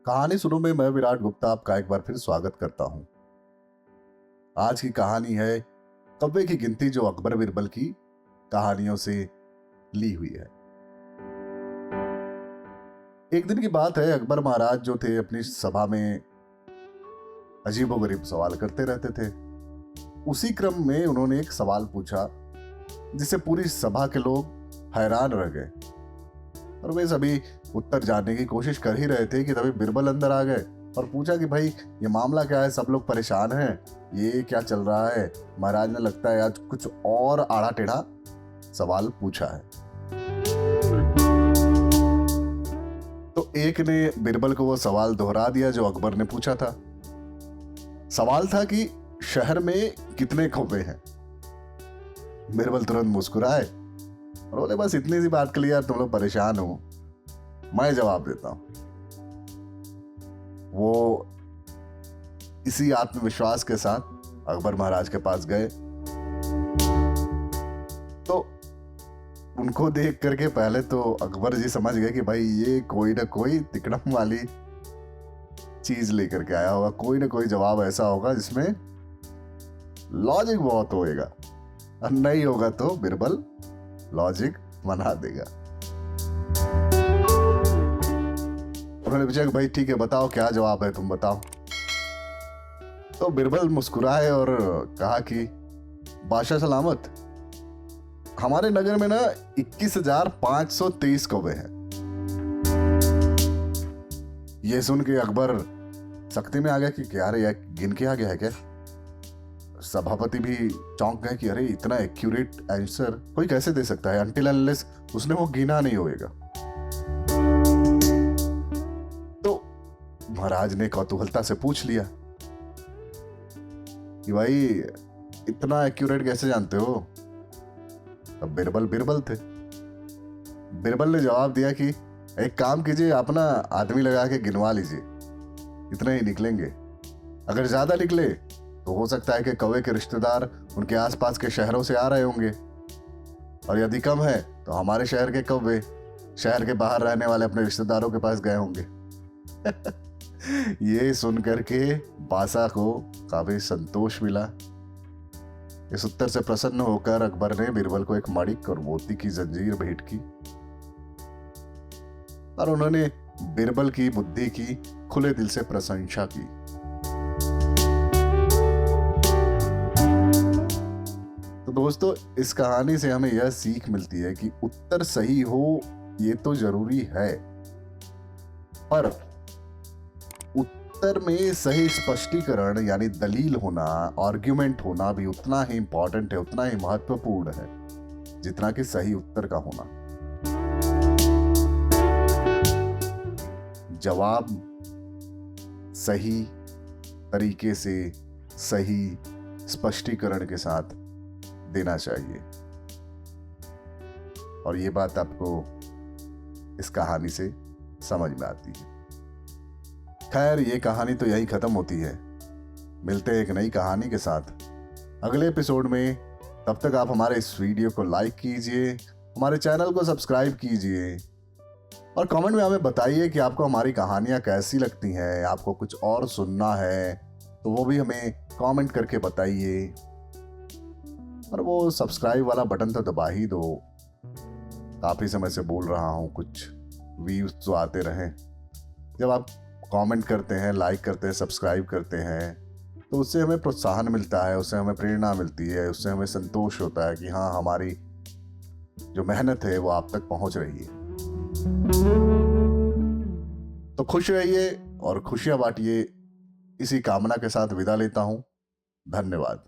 कहानी सुनो में मैं विराट गुप्ता आपका एक बार फिर स्वागत करता हूं। आज की कहानी है कौवे की गिनती, जो अकबर बिरबल की कहानियों से ली हुई है। एक दिन की बात है, अकबर महाराज जो थे अपनी सभा में अजीबोगरीब सवाल करते रहते थे। उसी क्रम में उन्होंने एक सवाल पूछा जिससे पूरी सभा के लोग हैरान रह गए और वे सभी उत्तर जानने की कोशिश कर ही रहे थे कि तभी बिरबल अंदर आ गए और पूछा कि भाई ये मामला क्या है, सब लोग परेशान हैं, ये क्या चल रहा है। महाराज ने लगता है आज कुछ और आड़ा टेढ़ा सवाल पूछा है। तो एक ने बिरबल को वो सवाल दोहरा दिया जो अकबर ने पूछा था। सवाल था कि शहर में कितने कौवे हैं। बिरबल तुरंत मुस्कुराए और बोले बस इतनी सी बात के लिए यार तुम लोग परेशान हो, मैं जवाब देता हूं। वो इसी आत्मविश्वास के साथ अकबर महाराज के पास गए। तो उनको देख करके पहले तो अकबर जी समझ गए कि भाई ये कोई ना कोई तिकड़म वाली चीज लेकर के आया होगा, कोई ना कोई जवाब ऐसा होगा जिसमें लॉजिक बहुत होएगा, और नहीं होगा तो बिरबल लॉजिक बना देगा। उन्होंने पूछा कि भाई ठीक है बताओ क्या जवाब है, तुम बताओ। तो बिरबल मुस्कुराए और कहा कि बादशाह सलामत, हमारे नगर में ना 21,523 कौवे हैं। ये सुन के अकबर सख्ती में आ गया कि क्या रे, गिन के आ गया है क्या। सभापति भी चौंक गए कि अरे इतना एक्यूरेट आंसर कोई कैसे दे सकता है, अनटिल अनलेस उसने वो गिना नहीं होएगा। तो महाराज ने कौतूहलता से पूछ लिया कि भाई इतना एक्यूरेट कैसे जानते हो। अब बिरबल थे। बिरबल ने जवाब दिया कि एक काम कीजिए, अपना आदमी लगा के गिनवा लीजिए, इतने ही निकलेंगे। अगर ज्यादा निकले तो हो सकता है कि कौवे के रिश्तेदार उनके आसपास के शहरों से आ रहे होंगे, और यदि कम है तो हमारे शहर के कौवे शहर के बाहर रहने वाले अपने रिश्तेदारों के पास गए होंगे। ये सुनकर के बासा को काफी संतोष मिला। इस उत्तर से प्रसन्न होकर अकबर ने बिरबल को एक मणिक और मोती की जंजीर भेंट की और उन्होंने बिरबल की बुद्धि की खुले दिल से प्रशंसा की। तो दोस्तों, इस कहानी से हमें यह सीख मिलती है कि उत्तर सही हो ये तो जरूरी है, पर उत्तर में सही स्पष्टीकरण यानी दलील होना, आर्ग्यूमेंट होना भी उतना ही इंपॉर्टेंट है, उतना ही महत्वपूर्ण है जितना कि सही उत्तर का होना। जवाब सही तरीके से, सही स्पष्टीकरण के साथ देना चाहिए, और ये बात आपको इस कहानी से समझ में आती है। खैर, ये कहानी तो यही खत्म होती है। मिलते हैं एक नई कहानी के साथ अगले एपिसोड में। तब तक आप हमारे इस वीडियो को लाइक कीजिए, हमारे चैनल को सब्सक्राइब कीजिए और कमेंट में हमें बताइए कि आपको हमारी कहानियां कैसी लगती हैं। आपको कुछ और सुनना है तो वो भी हमें कमेंट करके बताइए, और वो सब्सक्राइब वाला बटन तो दबा ही दो। काफ़ी समय से बोल रहा हूँ, कुछ व्यूज तो आते रहें। जब आप कमेंट करते हैं, लाइक करते हैं, सब्सक्राइब करते हैं तो उससे हमें प्रोत्साहन मिलता है, उससे हमें प्रेरणा मिलती है, उससे हमें संतोष होता है कि हाँ, हमारी जो मेहनत है वो आप तक पहुँच रही है। तो खुश रहिए और खुशियाँ बांटिए, इसी कामना के साथ विदा लेता हूँ। धन्यवाद।